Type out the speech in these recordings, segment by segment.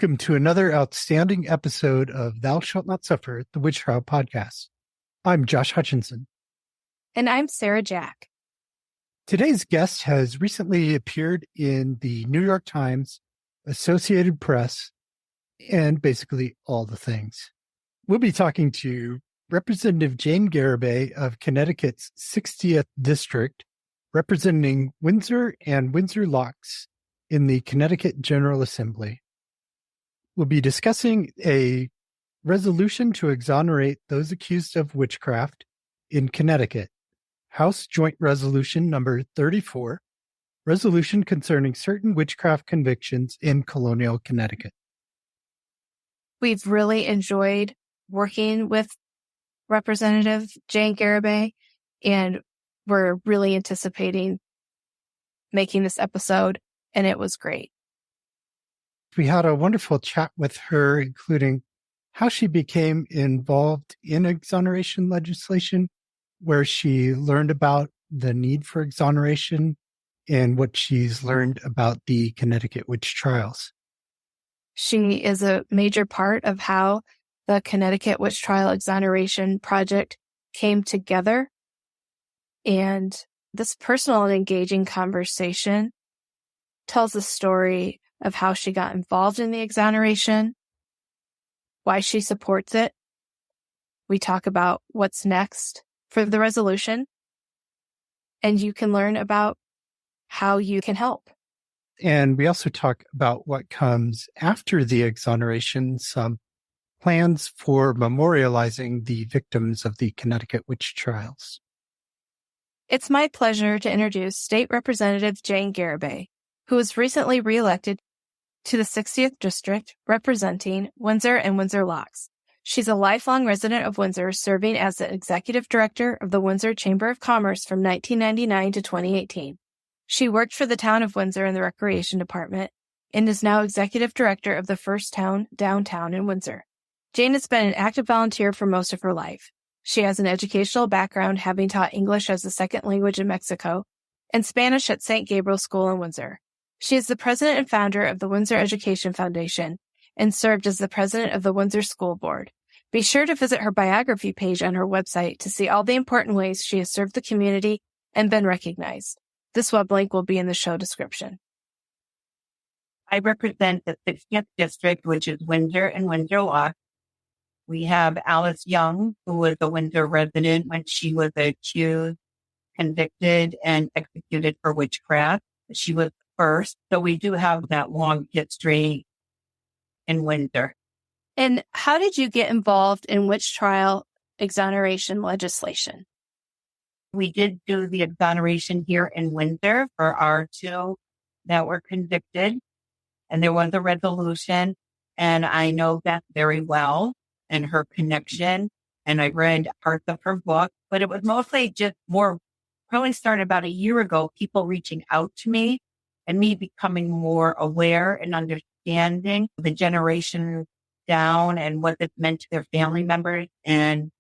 Welcome to another outstanding episode of Thou Shalt Not Suffer, the Witchcraft podcast. I'm Josh Hutchinson. And I'm Sarah Jack. Today's guest has recently appeared in the New York Times, Associated Press, and basically all the things. We'll be talking to Representative Jane Garibay of Connecticut's 60th District, representing Windsor and Windsor Locks in the Connecticut General Assembly. We'll be discussing a resolution to exonerate those accused of witchcraft in Connecticut, House Joint Resolution number 34, resolution concerning certain witchcraft convictions in Colonial Connecticut. We've really enjoyed working with Representative Jane Garibay, and we're really anticipating making this episode, and it was great. We had a wonderful chat with her, including how she became involved in exoneration legislation, where she learned about the need for exoneration, and what she's learned about the Connecticut witch trials. She is a major part of how the Connecticut Witch Trial Exoneration Project came together. And this personal and engaging conversation tells the story of how she got involved in the exoneration, why she supports it. We talk about what's next for the resolution, and you can learn about how you can help. And we also talk about what comes after the exoneration, some plans for memorializing the victims of the Connecticut witch trials. It's my pleasure to introduce State Representative Jane Garibay, who was recently reelected to the 60th District, representing Windsor and Windsor Locks. She's a lifelong resident of Windsor, serving as the Executive Director of the Windsor Chamber of Commerce from 1999 to 2018. She worked for the town of Windsor in the Recreation Department and is now Executive Director of the First Town Downtown in Windsor. Jane has been an active volunteer for most of her life. She has an educational background, having taught English as a second language in Mexico and Spanish at St. Gabriel School in Windsor. She is the president and founder of the Windsor Education Foundation and served as the president of the Windsor School Board. Be sure to visit her biography page on her website to see all the important ways she has served the community and been recognized. This web link will be in the show description. I represent the 60th District, which is Windsor and Windsor Locks. We have Alice Young, who was a Windsor resident when she was accused, convicted, and executed for witchcraft. She was first. So we do have that long history in Windsor. And how did you get involved in witch trial exoneration legislation? We did do the exoneration here in Windsor for our two that were convicted. And there was a resolution, and I know that very well and her connection. And I read parts of her book, but it was mostly just more, probably started about a year ago, people reaching out to me and me becoming more aware and understanding the generation down and what it meant to their family members and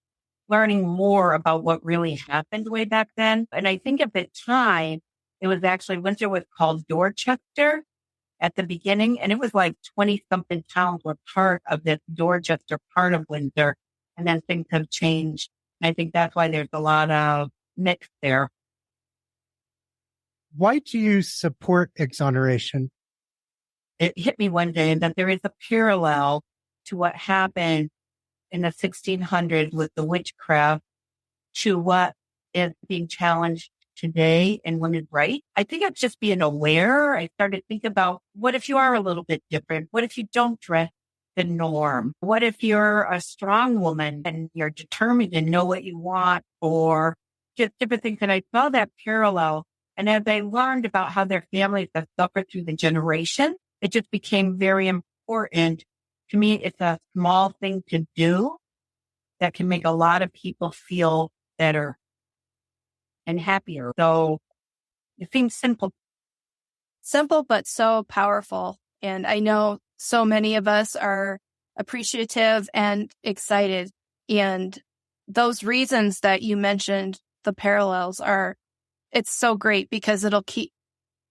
learning more about what really happened way back then. And I think at the time, it was actually, Windsor was called Dorchester at the beginning, and it was like 20-something towns were part of this Dorchester part of Windsor, and then things have changed. And I think that's why there's a lot of mix there. Why do you support exoneration? It hit me one day that there is a parallel to what happened in the 1600s with the witchcraft to what is being challenged today in women's rights. I think it's just being aware. I started to think about, what if you are a little bit different? What if you don't dress the norm? What if you're a strong woman and you're determined to know what you want, or just different things? And I saw that parallel. And as I learned about how their families have suffered through the generation, it just became very important to me. It's a small thing to do that can make a lot of people feel better and happier. So it seems simple. Simple, but so powerful. And I know so many of us are appreciative and excited. And those reasons that you mentioned, the parallels it's so great because it'll keep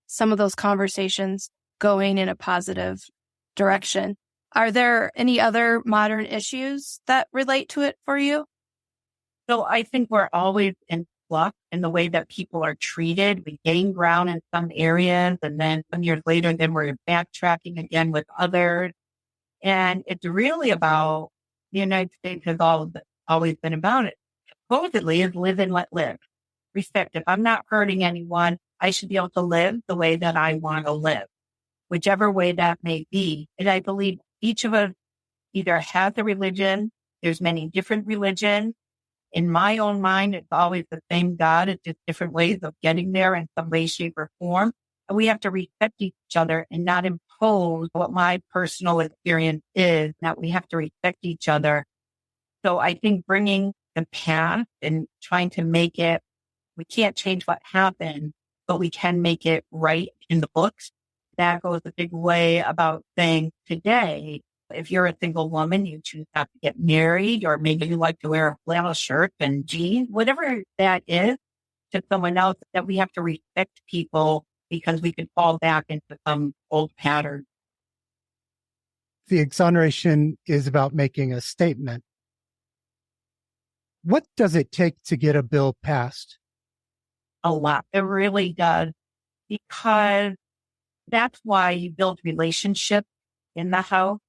some of those conversations going in a positive direction. Are there any other modern issues that relate to it for you? So I think we're always in flux in the way that people are treated. We gain ground in some areas, and then some years later, then we're backtracking again with others. And it's really about the United States has always been about it. Supposedly is live and let live. Respect. If I'm not hurting anyone, I should be able to live the way that I want to live, whichever way that may be. And I believe each of us either has a religion. There's many different religions. In my own mind, it's always the same God. It's just different ways of getting there in some way, shape, or form. And we have to respect each other and not impose what my personal experience is, that we have to respect each other. So I think bringing the past and trying to make it, we can't change what happened, but we can make it right in the books. That goes a big way about saying today, if you're a single woman, you choose not to get married, or maybe you like to wear a flannel shirt and jeans, whatever that is to someone else, that we have to respect people because we could fall back into some old pattern. The exoneration is about making a statement. What does it take to get a bill passed? A lot. It really does, because that's why you build relationships in the House.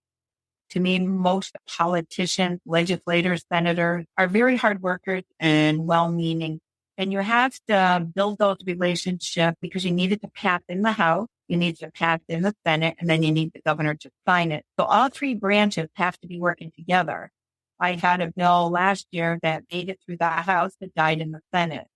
To me, most politicians, legislators, senators are very hard workers and well-meaning. And you have to build those relationships because you need it to pass in the House, you need to pass in the Senate, and then you need the governor to sign it. So all three branches have to be working together. I had a bill last year that made it through the House that died in the Senate.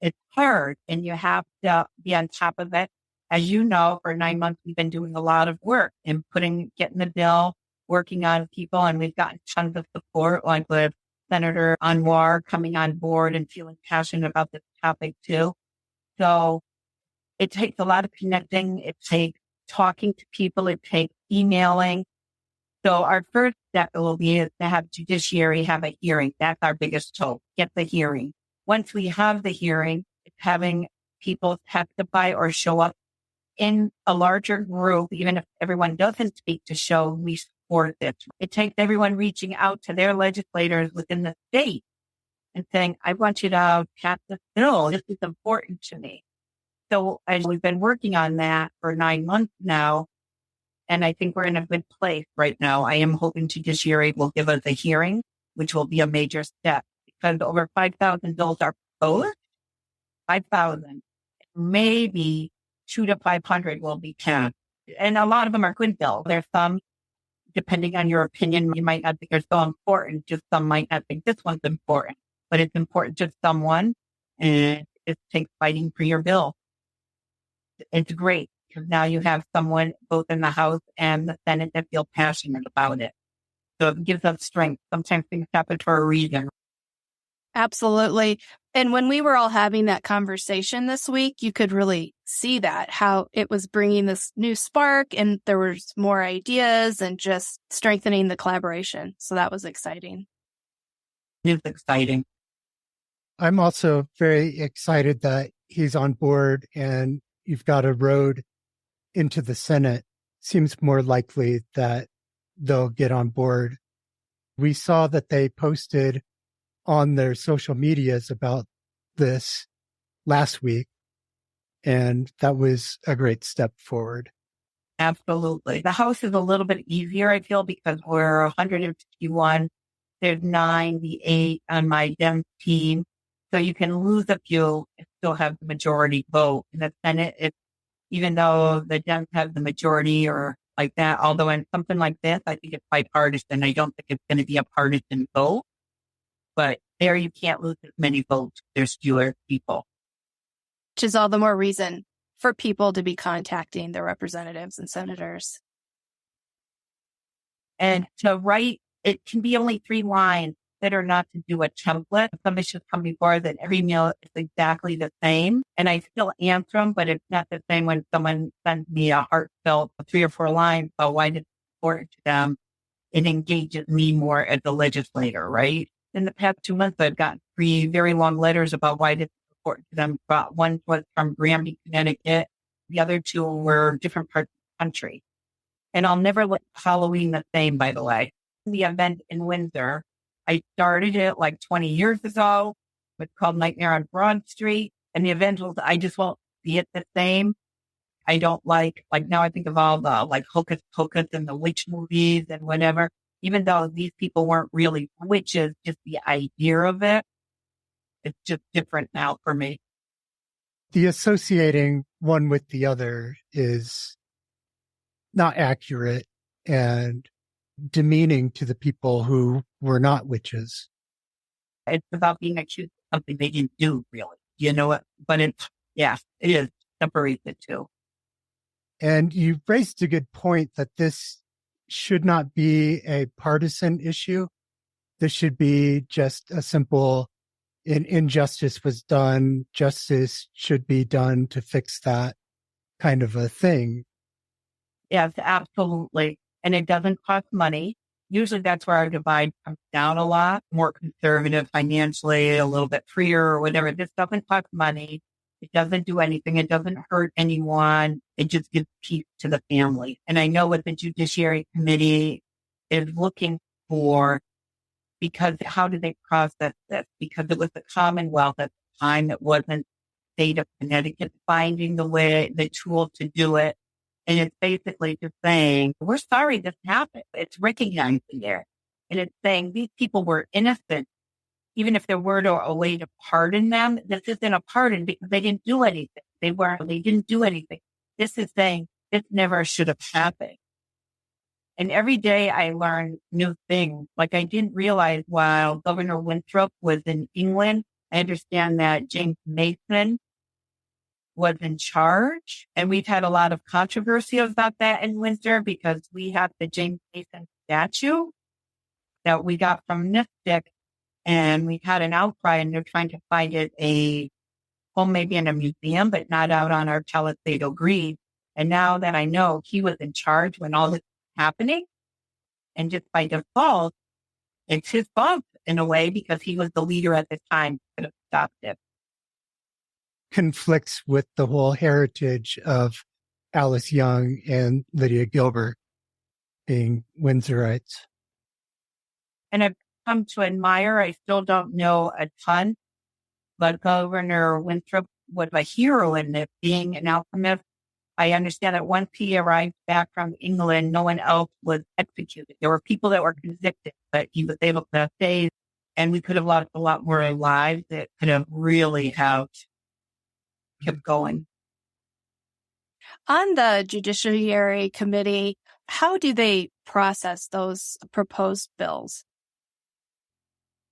It's hard, and you have to be on top of it. As you know, for 9 months, we've been doing a lot of work and getting the bill, working on people, and we've gotten tons of support, like with Senator Anwar coming on board and feeling passionate about this topic too. So it takes a lot of connecting. It takes talking to people. It takes emailing. So our first step will be is to have judiciary have a hearing. That's our biggest hope. Get the hearing. Once we have the hearing, it's having people testify or show up in a larger group, even if everyone doesn't speak, to show we support this. It takes everyone reaching out to their legislators within the state and saying, I want you to pass this bill. This is important to me. So as we've been working on that for 9 months now, and I think we're in a good place right now. I am hoping judiciary will give us a hearing, which will be a major step, because over 5,000 bills are proposed. 5,000. Maybe 200 to 500 will be passed. And a lot of them are good bills. There's some, depending on your opinion, you might not think they're so important. Just some might not think this one's important, but it's important to someone, and it takes fighting for your bill. It's great because now you have someone both in the House and the Senate that feel passionate about it. So it gives us strength. Sometimes things happen for a reason. Absolutely. And when we were all having that conversation this week, you could really see that, how it was bringing this new spark and there was more ideas and just strengthening the collaboration. So that was exciting. It's exciting. I'm also very excited that he's on board and you've got a road into the Senate. Seems more likely that they'll get on board. We saw that they posted on their social medias about this last week, and that was a great step forward. Absolutely. The House is a little bit easier, I feel, because we're 151. There's 98 on my Dem team. So you can lose a few and still have the majority vote. In the Senate, even though the Dems have the majority or like that, although in something like this, I think it's bipartisan. I don't think it's going to be a partisan vote. But there you can't lose as many votes. There's fewer people. Which is all the more reason for people to be contacting their representatives and senators. And to write, it can be only 3 lines that are not to do a template. Somebody should come before that every email is exactly the same. And I still answer them, but it's not the same when someone sends me a heartfelt 3 or 4 lines about why it's important to them. It engages me more as a legislator, right? In the past 2 months, I've gotten 3 very long letters about why it's important to them. One was from Garibay, Connecticut. The other 2 were different parts of the country. And I'll never let Halloween the same, by the way. The event in Windsor, I started it like 20 years ago. It's called Nightmare on Broad Street. And the event was, I just won't see it the same. I don't like now I think of all the like Hocus Pocus and the witch movies and whatever, even though these people weren't really witches, just the idea of it, it's just different now for me. The associating one with the other is not accurate and demeaning to the people who were not witches. It's about being accused of something they didn't do, really. You know what? But it is separates the two. And you raised a good point that this should not be a partisan issue. This should be just a simple injustice was done, justice should be done to fix that kind of a thing. Yes, absolutely. And it doesn't cost money. Usually that's where our divide comes down a lot, more conservative financially, a little bit freer or whatever. This doesn't cost money. It doesn't do anything. It doesn't hurt anyone. It just gives peace to the family. And I know what the Judiciary Committee is looking for, because how do they process this? Because it was the Commonwealth at the time. It wasn't state of Connecticut finding the tool to do it. And it's basically just saying, we're sorry this happened. It's recognizing there. And it's saying these people were innocent. Even if there were a way to pardon them, this isn't a pardon because they didn't do anything. They didn't do anything. This is saying this never should have happened. And every day I learn new things. Like I didn't realize while Governor Winthrop was in England, I understand that James Mason was in charge. And we've had a lot of controversy about that in Windsor because we have the James Mason statue that we got from Mystic. And we had an outcry and they're trying to find it maybe in a museum, but not out on our Palisado Green. And now that I know he was in charge when all this was happening, and just by default, it's his fault in a way because he was the leader at the time, could have stopped it. Conflicts with the whole heritage of Alice Young and Lydia Gilbert being Windsorites. And I've come to admire, I still don't know a ton, but Governor Winthrop was a hero in this, being an alchemist. I understand that once he arrived back from England, no one else was executed. There were people that were convicted, but he was able to stay, and we could have lost a lot more lives that could have really kept going. On the Judiciary Committee, how do they process those proposed bills?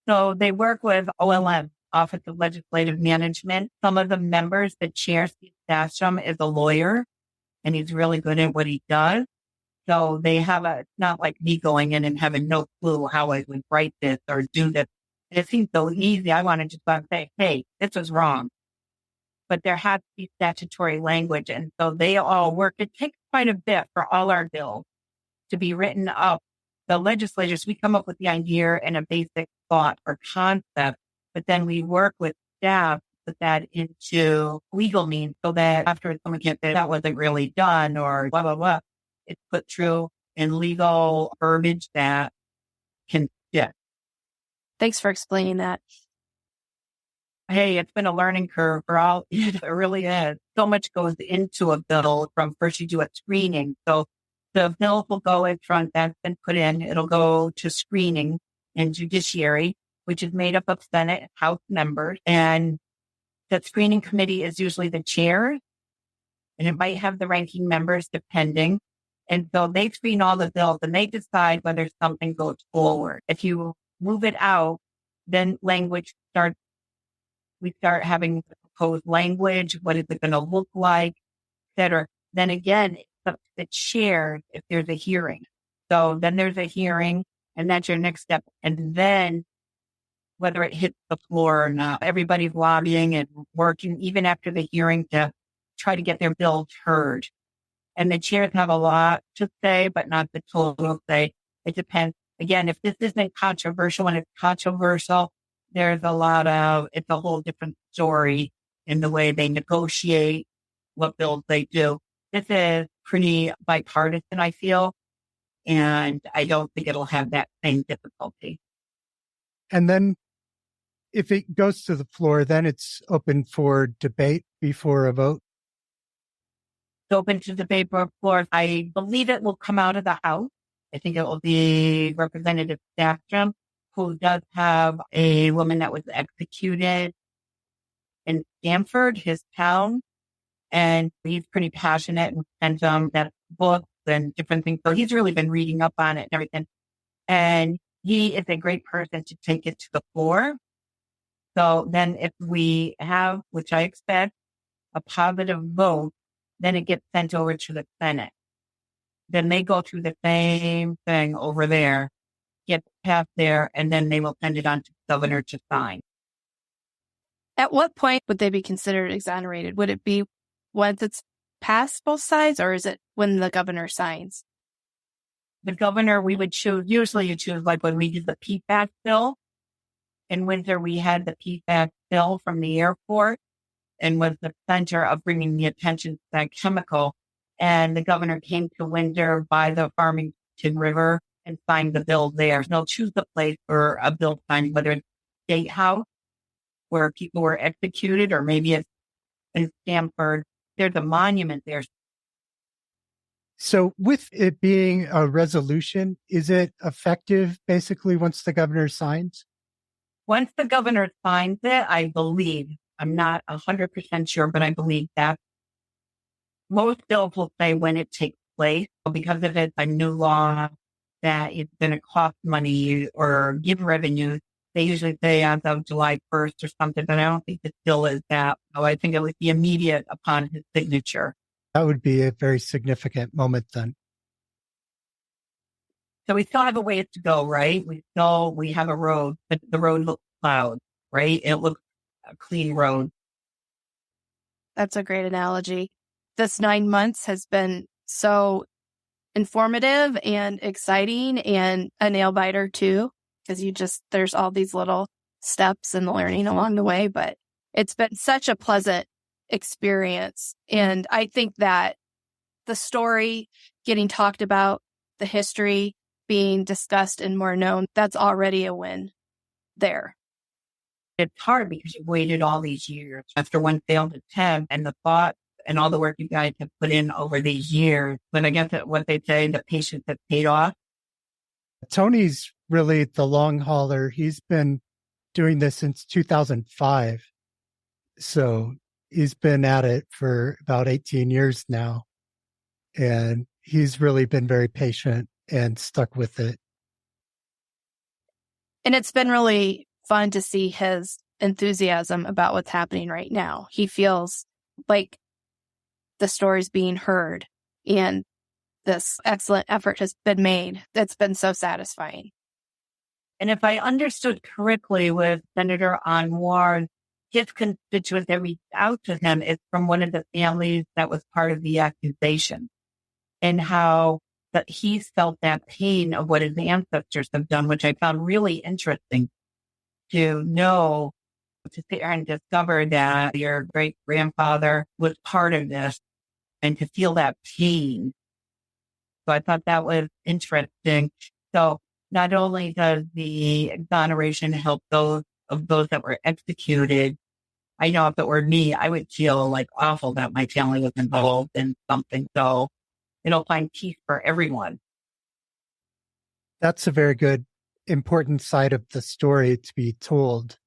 So they work with OLM, Office of Legislative Management. Some of the members, the chair, Steve Sasham, is a lawyer, and he's really good at what he does. So they have it's not like me going in and having no clue how I would write this or do this. It seems so easy. I want to just say, hey, this was wrong. But there has to be statutory language. And so they all work. It takes quite a bit for all our bills to be written up. The legislators, we come up with the idea and a basic thought or concept, but then we work with staff to put that into legal means so that after someone can't say that wasn't really done or blah, blah, blah, it's put through in legal verbiage that can fit. Thanks for explaining that. Hey, it's been a learning curve for all. It really is. So much goes into a bill from first you do a screening. So the bill will go in front, that's been put in. It'll go to screening and judiciary, which is made up of Senate and House members. And that screening committee is usually the chair, and it might have the ranking members depending. And so they screen all the bills and they decide whether something goes forward. If you move it out, then we start having proposed language. What is it going to look like, et cetera. Then again, it's up to the chair if there's a hearing. So then there's a hearing, and that's your next step. And then whether it hits the floor or not, everybody's lobbying and working even after the hearing to try to get their bills heard. And the chairs have a lot to say, but not the total say. It depends. Again, if this isn't controversial, when it's controversial, it's a whole different story in the way they negotiate, what bills they do. This is pretty bipartisan, I feel. And I don't think it'll have that same difficulty. And then if it goes to the floor, then it's open for debate before a vote. It's open to debate before. I believe it will come out of the House. I think it will be Representative Stafford, who does have a woman that was executed in Stamford, his town. And he's pretty passionate and sent that books and different things. So he's really been reading up on it and everything. And he is a great person to take it to the floor. So then if we have, which I expect, a positive vote, then it gets sent over to the Senate. Then they go through the same thing over there, get passed there, and then they will send it on to the governor to sign. At what point would they be considered exonerated? Would it be once it's passed both sides, or is it when the governor signs? The governor, we would choose, usually you choose like when we did the PFAS bill. In Windsor, we had the PFAS bill from the airport and was the center of bringing the attention to that chemical. And the governor came to Windsor by the Farmington River and signed the bill there. They'll choose the place for a bill signing, whether it's State House, where people were executed, or maybe it's in Stamford. There's a monument there. So with it being a resolution, is it effective basically once the governor signs? Once the governor signs it, I believe, I'm not 100% sure, but I believe that most bills will say when it takes place, because if it's a new law that it's going to cost money or give revenue, they usually say as of July 1st or something, but I don't think it still is that. So I think it would be immediate upon his signature. That would be a very significant moment then. So we still have a ways to go, right? We have a road, but the road looks plowed, right? It looks a clean road. That's a great analogy. This 9 months has been so informative and exciting, and a nail biter too, because there's all these little steps and learning along the way, but it's been such a pleasant experience. And I think that the story getting talked about, the history being discussed and more known, that's already a win there. It's hard because you've waited all these years after one failed attempt, and the thought and all the work you guys have put in over these years. But I guess what they say, the patience has paid off. Tony's really the long hauler. He's been doing this since 2005. So he's been at it for about 18 years now. And he's really been very patient and stuck with it. And it's been really fun to see his enthusiasm about what's happening right now. He feels like the story's being heard, and this excellent effort has been made. That's been so satisfying. And if I understood correctly with Senator Anwar, his constituents that reached out to him is from one of the families that was part of the accusation, and how that he's felt that pain of what his ancestors have done, which I found really interesting to know, to sit here and discover that your great grandfather was part of this and to feel that pain. So I thought that was interesting. So not only does the exoneration help those that were executed, I know if it were me, I would feel like awful that my family was involved in something. So it'll find peace for everyone. That's a very good, important side of the story to be told,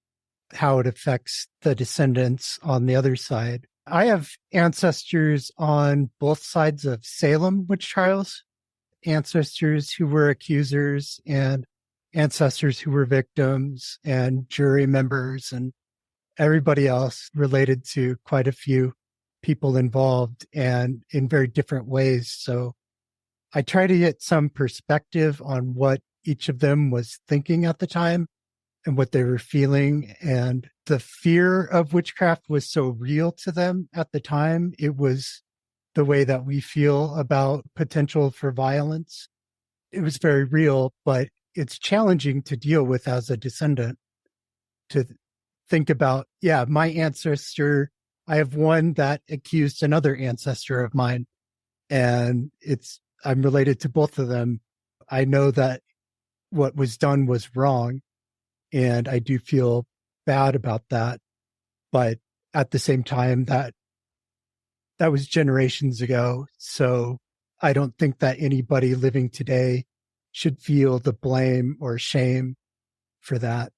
how it affects the descendants on the other side. I have ancestors on both sides of Salem witch trials, ancestors who were accusers and ancestors who were victims and jury members and everybody else related to quite a few people involved, and in very different ways. So I try to get some perspective on what each of them was thinking at the time and what they were feeling. And the fear of witchcraft was so real to them at the time. It was the way that we feel about potential for violence. It was very real, but it's challenging to deal with as a descendant, to think about, my ancestor, I have one that accused another ancestor of mine. And I'm related to both of them. I know that what was done was wrong, and I do feel bad about that. But at the same time, that was generations ago. So I don't think that anybody living today should feel the blame or shame for that.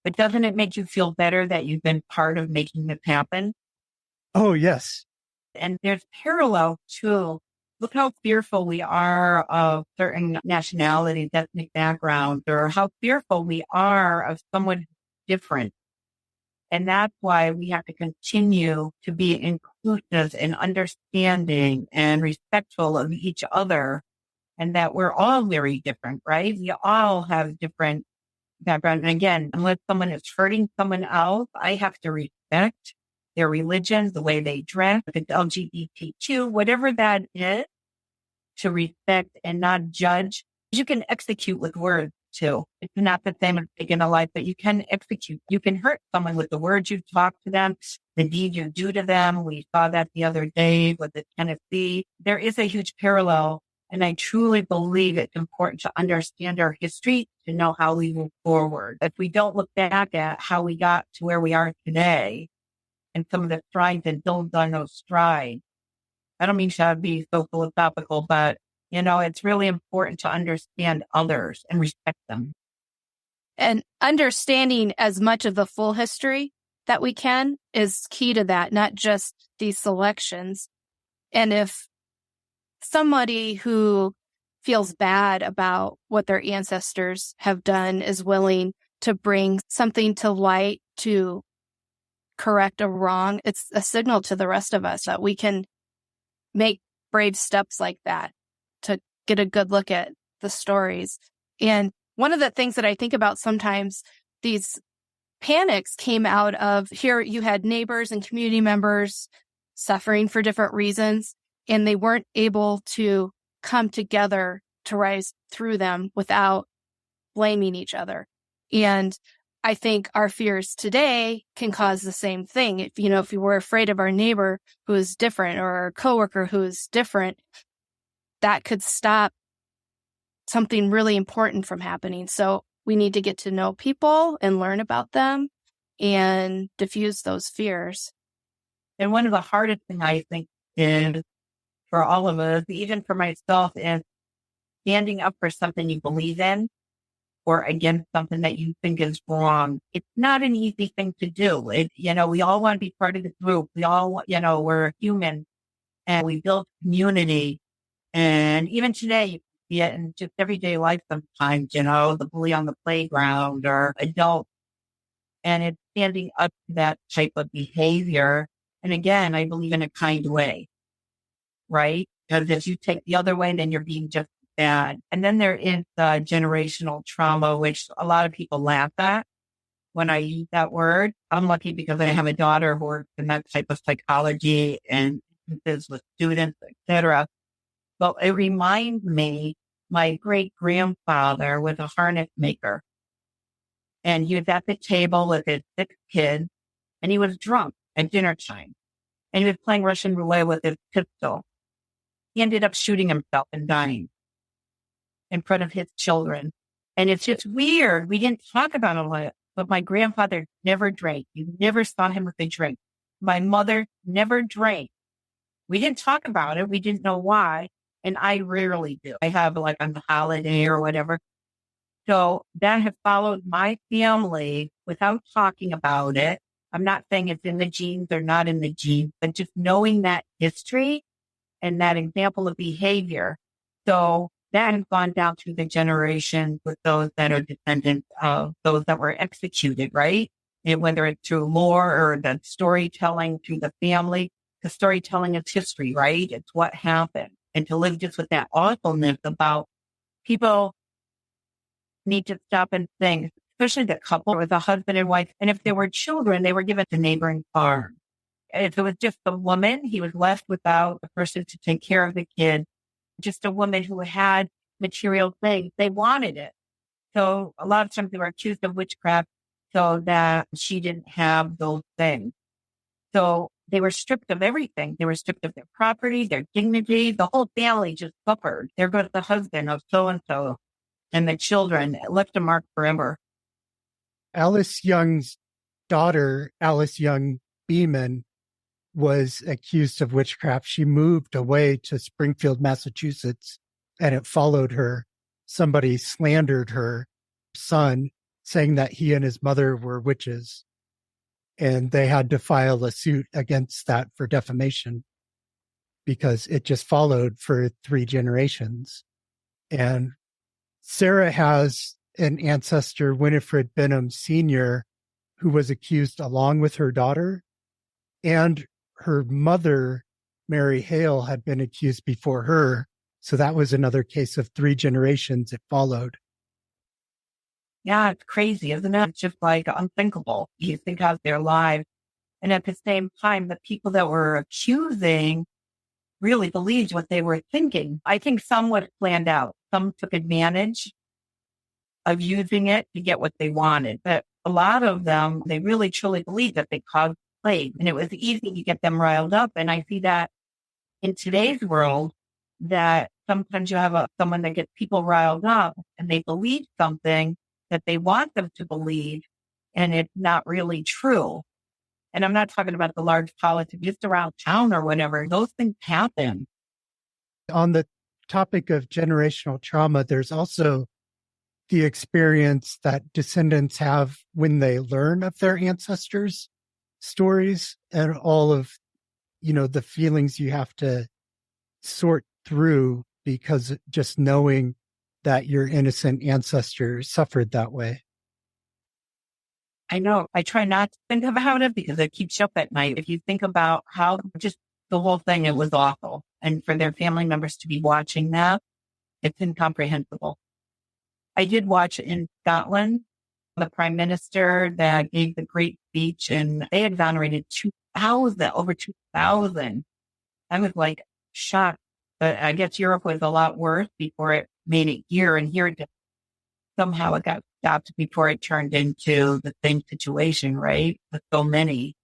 But doesn't it make you feel better that you've been part of making this happen? Oh, yes. And there's parallel too. Look how fearful we are of certain nationalities, ethnic backgrounds, or how fearful we are of someone different. And that's why we have to continue to be inclusive and understanding and respectful of each other, and that we're all very different, right? We all have different backgrounds. And again, unless someone is hurting someone else, I have to respect their religion, the way they dress, if it's LGBTQ, whatever that is, to respect and not judge. You can execute with words too. It's not the same as taking a life, but you can execute. You can hurt someone with the words you talk to them, the deed you do to them. We saw that the other day with the Tennessee. There is a huge parallel. And I truly believe it's important to understand our history to know how we move forward. If we don't look back at how we got to where we are today and some of the strides and build on those strides, I don't mean to be so philosophical, but it's really important to understand others and respect them. And understanding as much of the full history that we can is key to that, not just these selections. And if somebody who feels bad about what their ancestors have done is willing to bring something to light to correct a wrong, it's a signal to the rest of us that we can make brave steps like that to get a good look at the stories. And one of the things that I think about sometimes, these panics came out of here you had neighbors and community members suffering for different reasons, and they weren't able to come together to rise through them without blaming each other. And I think our fears today can cause the same thing. If we were afraid of our neighbor who is different or our coworker who is different, that could stop something really important from happening. So we need to get to know people and learn about them and diffuse those fears. And one of the hardest things I think is for all of us, even for myself, is standing up for something you believe in or against something that you think is wrong. It's not an easy thing to do. We all want to be part of the group. We all, we're human and we build community. And even today, you see it in just everyday life sometimes, the bully on the playground or adult. And it's standing up to that type of behavior. And again, I believe in a kind way, right? Because if you take the other way, then you're being just bad. And then there is generational trauma, which a lot of people laugh at when I use that word. I'm lucky because I have a daughter who works in that type of psychology and is with students, etc. But it reminds me, my great grandfather was a harness maker, and he was at the table with his 6 kids, and he was drunk at dinner time, and he was playing Russian roulette with his pistol. He ended up shooting himself and dying in front of his children. And it's just weird. We didn't talk about it a lot, but my grandfather never drank. You never saw him with a drink. My mother never drank. We didn't talk about it. We didn't know why. And I rarely do. I have on the holiday or whatever. So that has followed my family without talking about it. I'm not saying it's in the genes or not in the genes, but just knowing that history and that example of behavior. So that has gone down through the generations with those that are descendants of those that were executed, right? And whether it's through lore or the storytelling through the family, the storytelling is history, right? It's what happened. And to live just with that awfulness about people need to stop and think, especially the couple or the husband and wife. And if there were children, they were given to neighboring farm. If it was just the woman, he was left without a person to take care of the kid. Just a woman who had material things. They wanted it. So a lot of times they were accused of witchcraft so that she didn't have those things. So they were stripped of everything. They were stripped of their property, their dignity. The whole family just suffered. There goes the husband of so-and-so and the children. It left a mark forever. Alice Young's daughter, Alice Young Beeman, was accused of witchcraft. She moved away to Springfield, Massachusetts, and it followed her. Somebody slandered her son, saying that he and his mother were witches. And they had to file a suit against that for defamation because it just followed for 3 generations. And Sarah has an ancestor, Winifred Benham Sr., who was accused along with her daughter. And her mother, Mary Hale, had been accused before her. So that was another case of 3 generations it followed. Yeah, it's crazy, isn't it? It's just like unthinkable. You think of their lives. And at the same time, the people that were accusing really believed what they were thinking. I think some was planned out. Some took advantage of using it to get what they wanted. But a lot of them, they really truly believed that they caused plague. And it was easy to get them riled up. And I see that in today's world, that sometimes you have someone that gets people riled up and they believe something that they want them to believe, and it's not really true. And I'm not talking about the large politics, just around town or whatever. Those things happen. On the topic of generational trauma, there's also the experience that descendants have when they learn of their ancestors' stories and all of, the feelings you have to sort through because just knowing that your innocent ancestor suffered that way. I know. I try not to think about it because it keeps you up at night. If you think about how just the whole thing, it was awful. And for their family members to be watching that, it's incomprehensible. I did watch in Scotland, the prime minister that gave the great speech, and they exonerated over 2,000. I was like shocked. But I guess Europe was a lot worse before it made it here. And here somehow it got stopped before it turned into the same situation, right? With so many.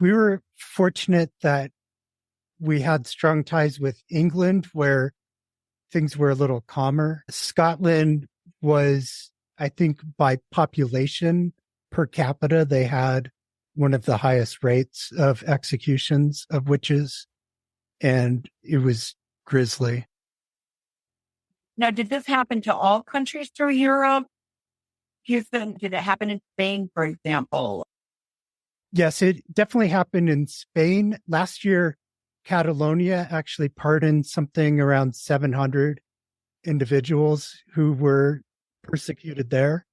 We were fortunate that we had strong ties with England where things were a little calmer. Scotland was, I think, by population per capita, they had one of the highest rates of executions of witches. And it was grisly. Now, did this happen to all countries through Europe? Houston, did it happen in Spain, for example? Yes, it definitely happened in Spain. Last year, Catalonia actually pardoned something around 700 individuals who were persecuted there.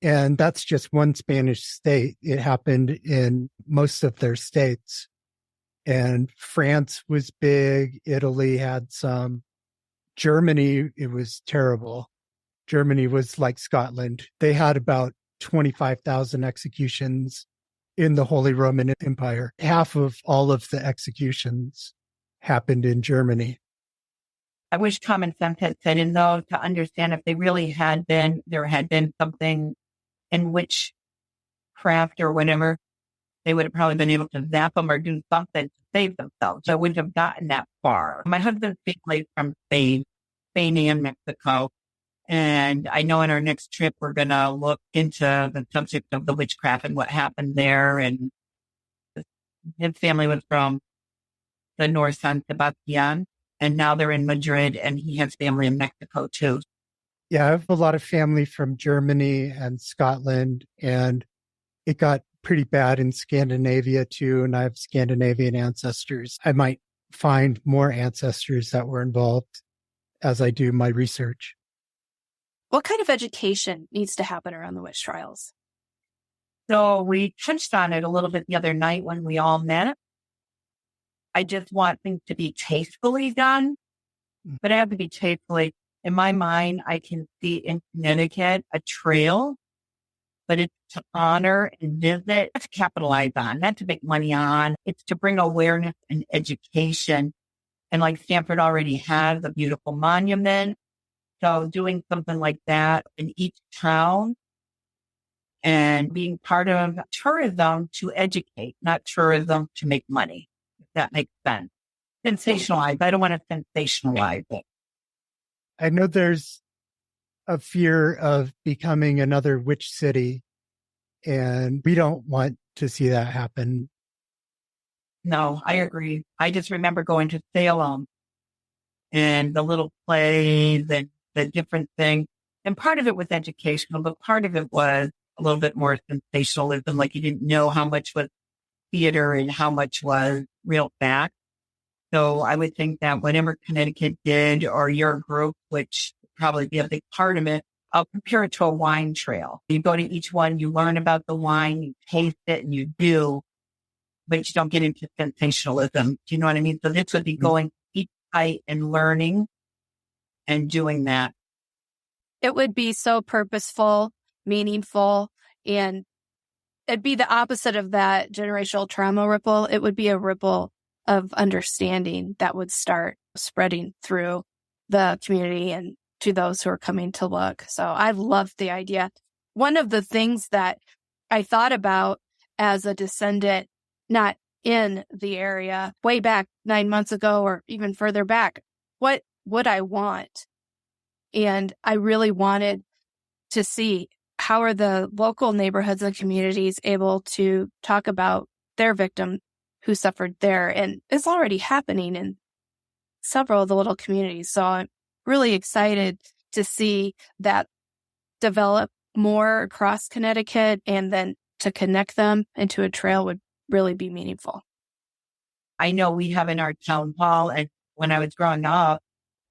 And that's just one Spanish state. It happened in most of their states. And France was big. Italy had some. Germany, it was terrible. Germany was like Scotland. They had about 25,000 executions in the Holy Roman Empire. Half of all of the executions happened in Germany. I wish common sense had set in, though, to understand if they really there had been something in witchcraft or whatever, they would have probably been able to zap them or do something to save themselves. So it wouldn't have gotten that far. My husband's family is from Spain and Mexico. And I know in our next trip, we're going to look into the subject of the witchcraft and what happened there. And his family was from the north, San Sebastian, and now they're in Madrid, and he has family in Mexico too. Yeah, I have a lot of family from Germany and Scotland, and it got pretty bad in Scandinavia too. And I have Scandinavian ancestors. I might find more ancestors that were involved as I do my research. What kind of education needs to happen around the witch trials? So we touched on it a little bit the other night when we all met. I just want things to be tastefully done, but it have to be tastefully. In my mind, I can see in Connecticut a trail, but it's to honor and visit, not to capitalize on, not to make money on. It's to bring awareness and education. And like Stanford already has a beautiful monument. So doing something like that in each town and being part of tourism to educate, not tourism to make money, if that makes sense. Sensationalize. I don't want to sensationalize it. I know there's a fear of becoming another witch city, and we don't want to see that happen. No, I agree. I just remember going to Salem and the little plays and the different things. And part of it was educational, but part of it was a little bit more sensationalism. Like you didn't know how much was theater and how much was real fact. So I would think that whatever Connecticut did, or your group, which would probably be a big part of it, I'll compare it to a wine trail. You go to each one, you learn about the wine, you taste it, and you do, but you don't get into sensationalism. Do you know what I mean? So this would be going each site and learning and doing that. It would be so purposeful, meaningful, and it'd be the opposite of that generational trauma ripple. It would be a ripple of understanding that would start spreading through the community and to those who are coming to look. So I love the idea. One of the things that I thought about as a descendant, not in the area, way back 9 months ago or even further back, what would I want? And I really wanted to see how are the local neighborhoods and communities able to talk about their victim who suffered there. And it's already happening in several of the little communities. So I'm really excited to see that develop more across Connecticut, and then to connect them into a trail would really be meaningful. I know we have in our town hall, and when I was growing up,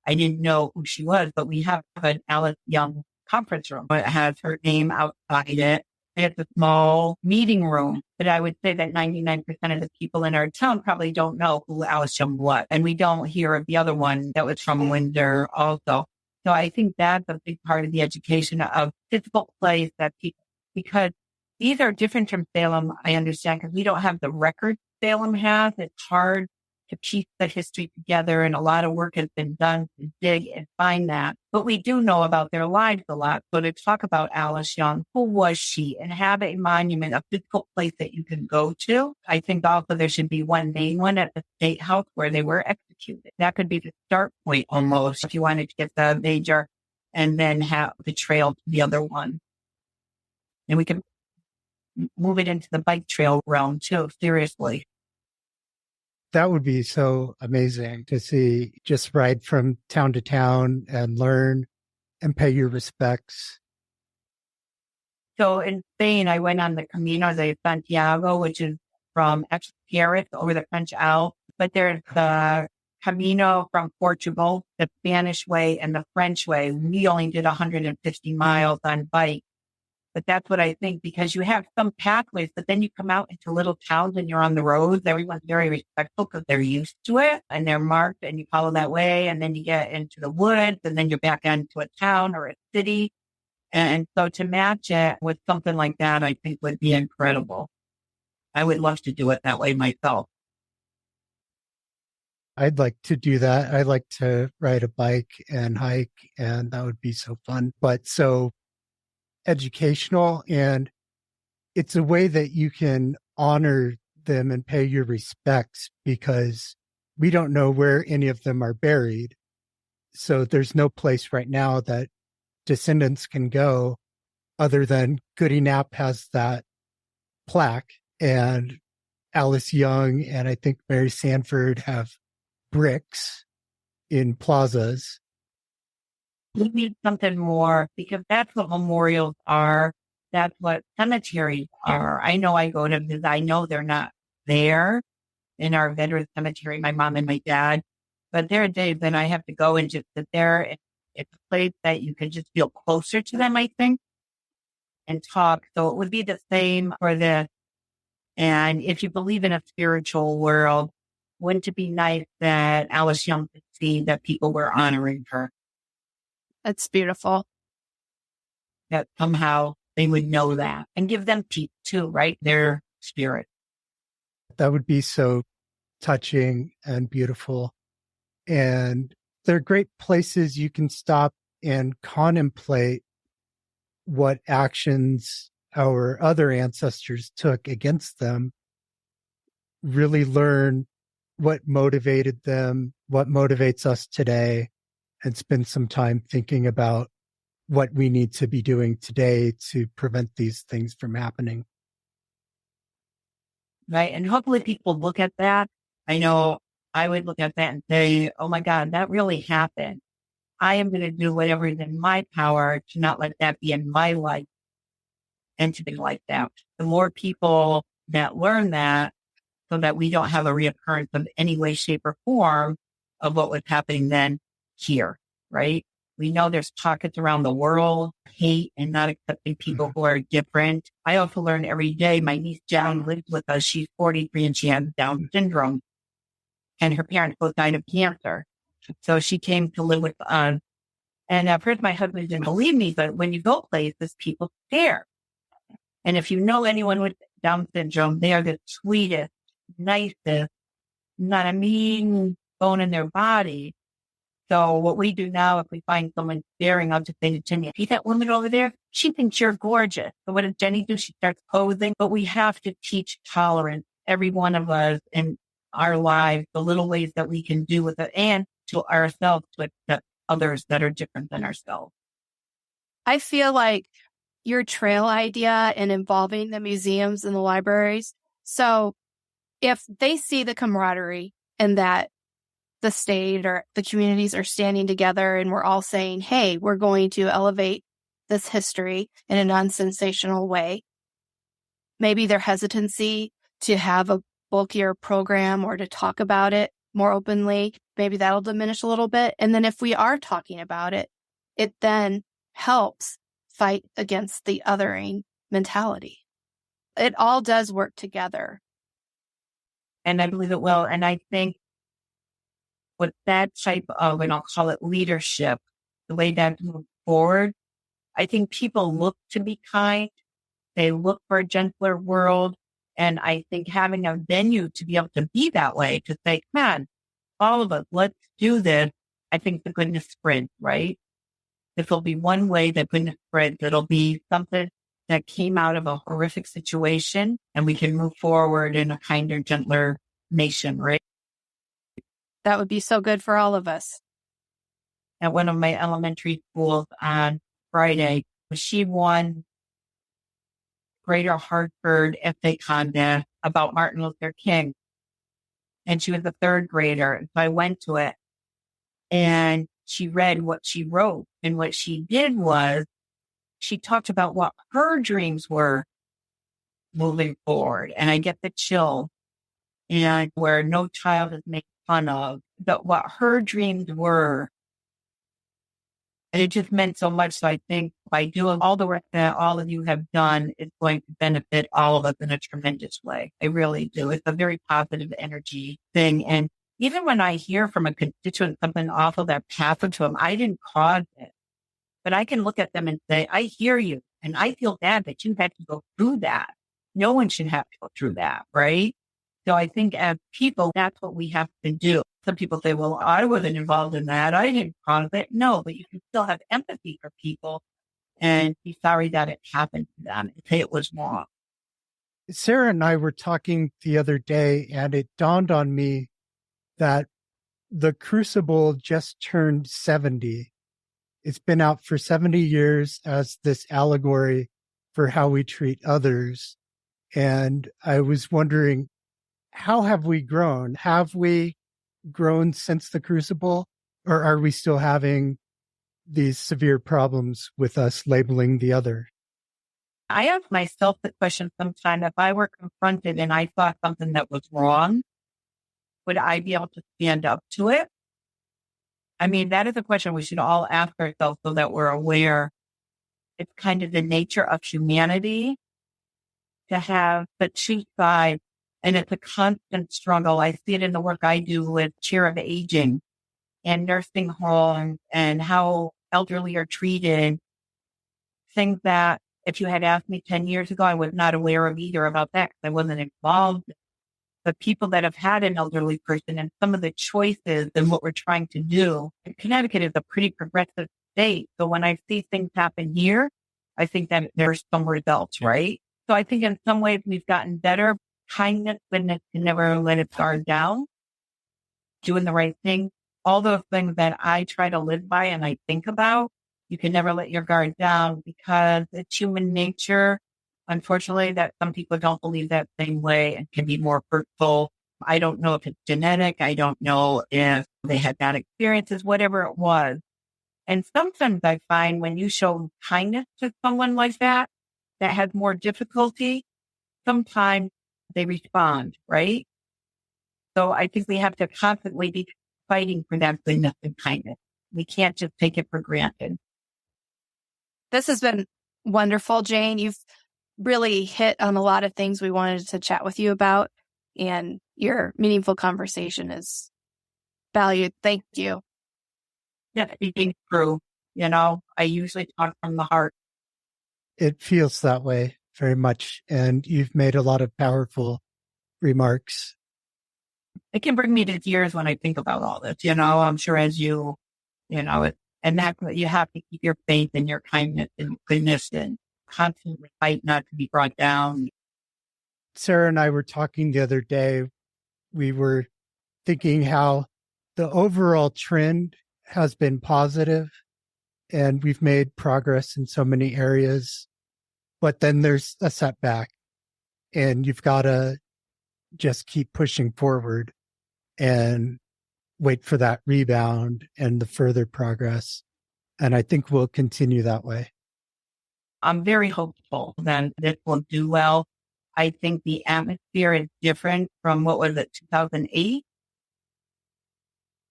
I didn't know who she was, but we have an Alice Young conference room. It has her name outside it. It's a small meeting room, but I would say that 99% of the people in our town probably don't know who Alice Young was. And we don't hear of the other one that was from Windsor also. So I think that's a big part of the education of physical place that people, because these are different from Salem, I understand, because we don't have the record Salem has. It's hard to piece the history together, and a lot of work has been done to dig and find that. But we do know about their lives a lot. So to talk about Alice Young, who was she, and have a monument, a physical place that you can go to. I think also there should be one main one at the State House where they were executed. That could be the start point almost if you wanted to get the major and then have the trail to the other one. And we can move it into the bike trail realm too, seriously. That would be so amazing to see. Just ride from town to town and learn and pay your respects. So in Spain, I went on the Camino de Santiago, which is from Paris over the French Alps. But there's the Camino from Portugal, the Spanish way and the French way. We only did 150 miles on bike. But that's what I think, because you have some pathways, but then you come out into little towns and you're on the roads. Everyone's very respectful because they're used to it and they're marked, and you follow that way. And then you get into the woods, and then you're back into a town or a city. And so to match it with something like that, I think would be incredible. I would love to do it that way myself. I'd like to do that. I'd like to ride a bike and hike, and that would be so fun. But so educational, and it's a way that you can honor them and pay your respects, because we don't know where any of them are buried. So there's no place right now that descendants can go other than Goody Knapp has that plaque, and Alice Young and I think Mary Sanford have bricks in plazas. We need something more, because that's what memorials are. That's what cemeteries are. I know I go to visit. I know they're not there in our veteran cemetery, my mom and my dad, but there are days that I have to go and just sit there. And it's a place that you can just feel closer to them, I think, and talk. So it would be the same for this. And if you believe in a spiritual world, wouldn't it be nice that Alice Young could see that people were honoring her? That's beautiful. That somehow they would know that and give them peace too, right? Their spirit. That would be so touching and beautiful. And they're great places you can stop and contemplate what actions our other ancestors took against them, really learn what motivated them, what motivates us today, and spend some time thinking about what we need to be doing today to prevent these things from happening. Right. And hopefully people look at that. I know I would look at that and say, oh my God, that really happened. I am going to do whatever is in my power to not let that be in my life and to be like that. The more people that learn that, so that we don't have a reoccurrence of any way, shape, or form of what was happening then here, right? We know there's pockets around the world, hate and not accepting people who are different. I also learn every day. My niece Jen lives with us. She's 43 and she has Down syndrome. And her parents both died of cancer. So she came to live with us. And at first my husband didn't believe me, but when you go places, people stare. And if you know anyone with Down syndrome, they are the sweetest, nicest, not a mean bone in their body. So what we do now, if we find someone staring, I'll just say to Jenny, see that woman over there? She thinks you're gorgeous. So what does Jenny do? She starts posing. But we have to teach tolerance, every one of us in our lives, the little ways that we can do with it, and to ourselves to accept others that are different than ourselves. I feel like your trail idea and involving the museums and the libraries. So if they see the camaraderie and that the state or the communities are standing together and we're all saying, hey, we're going to elevate this history in a non-sensational way, maybe their hesitancy to have a bulkier program or to talk about it more openly, maybe that'll diminish a little bit. And then if we are talking about it, it then helps fight against the othering mentality. It all does work together. And I believe it will. And I think with that type of, and I'll call it leadership, the way that moves forward, I think people look to be kind. They look for a gentler world. And I think having a venue to be able to be that way, to say, man, all of us, let's do this. I think the goodness spreads, right? This will be one way that goodness spreads. It'll be something that came out of a horrific situation and we can move forward in a kinder, gentler nation, right? That would be so good for all of us. At one of my elementary schools on Friday, she won Greater Hartford essay contest about Martin Luther King. And she was a third grader. So I went to it and she read what she wrote. And what she did was she talked about what her dreams were moving forward. And I get the chill, and where no child is made fun of, but what her dreams were. And it just meant so much. So I think by doing all the work that all of you have done, it's going to benefit all of us in a tremendous way. I really do. It's a very positive energy thing. And even when I hear from a constituent something awful that happened to them, I didn't cause it. But I can look at them and say, I hear you. And I feel bad that you had to go through that. No one should have to go through that, right? So I think as people, that's what we have to do. Some people say, well, I wasn't involved in that. I didn't cause it. No, but you can still have empathy for people and be sorry that it happened to them and say it was wrong. Sarah and I were talking the other day, and it dawned on me that the Crucible just turned 70. It's been out for 70 years as this allegory for how we treat others. And I was wondering, how have we grown? Have we grown since the Crucible, or are we still having these severe problems with us labeling the other? I ask myself the question sometimes, if I were confronted and I saw something that was wrong, would I be able to stand up to it? I mean, that is a question we should all ask ourselves so that we're aware. It's kind of the nature of humanity to have the two sides, and it's a constant struggle. I see it in the work I do with Chair of Aging and nursing homes and how elderly are treated. Things that if you had asked me 10 years ago, I was not aware of either about that because I wasn't involved. But people that have had an elderly person and some of the choices and what we're trying to do, Connecticut is a pretty progressive state. So when I see things happen here, I think that there's some results, right? So I think in some ways we've gotten better. Kindness, goodness, can never let its guard down. Doing the right thing. All those things that I try to live by and I think about, you can never let your guard down because it's human nature. Unfortunately, that some people don't believe that same way and can be more hurtful. I don't know if it's genetic. I don't know if they had bad experiences, whatever it was. And sometimes I find when you show kindness to someone like that has more difficulty, sometimes they respond, right? So I think we have to constantly be fighting for that goodness and kindness. We can't just take it for granted. This has been wonderful, Jane. You've really hit on a lot of things we wanted to chat with you about, and your meaningful conversation is valued. Thank you. Yeah, speaking true. I usually talk from the heart. It feels that way very much. And you've made a lot of powerful remarks. It can bring me to tears when I think about all this, I'm sure as and that you have to keep your faith and your kindness and goodness and constantly fight not to be brought down. Sarah and I were talking the other day. We were thinking how the overall trend has been positive and we've made progress in so many areas, but then there's a setback and you've got to just keep pushing forward and wait for that rebound and the further progress. And I think we'll continue that way. I'm very hopeful that this will do well. I think the atmosphere is different from what was it, 2008?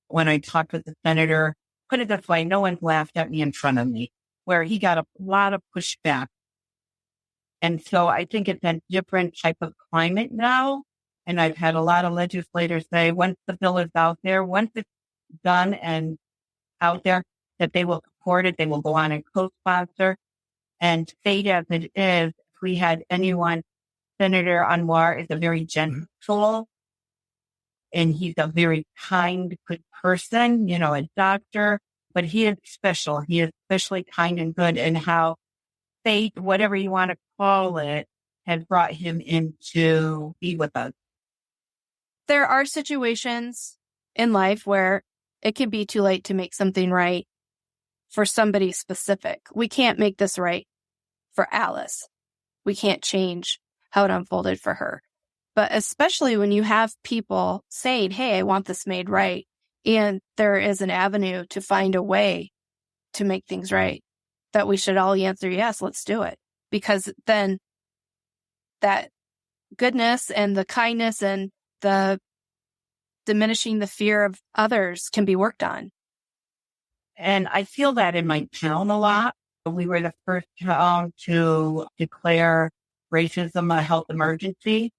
When I talked with the senator, put it this way, no one's laughed at me in front of me, where he got a lot of pushback. And so I think it's a different type of climate now. And I've had a lot of legislators say, once the bill is out there, once it's done and out there, that they will support it. They will go on and co-sponsor. And state as it is, if we had anyone, Senator Anwar is a very gentle soul. And he's a very kind, good person, a doctor, but he is special. He is especially kind and good, and how fate, whatever you want to call it, has brought him in to be with us. There are situations in life where it can be too late to make something right for somebody specific. We can't make this right for Alice. We can't change how it unfolded for her. But especially when you have people saying, hey, I want this made right, and there is an avenue to find a way to make things right, that we should all answer, yes, let's do it. Because then that goodness and the kindness and the diminishing the fear of others can be worked on. And I feel that in my town a lot. We were the first town to declare racism a health emergency.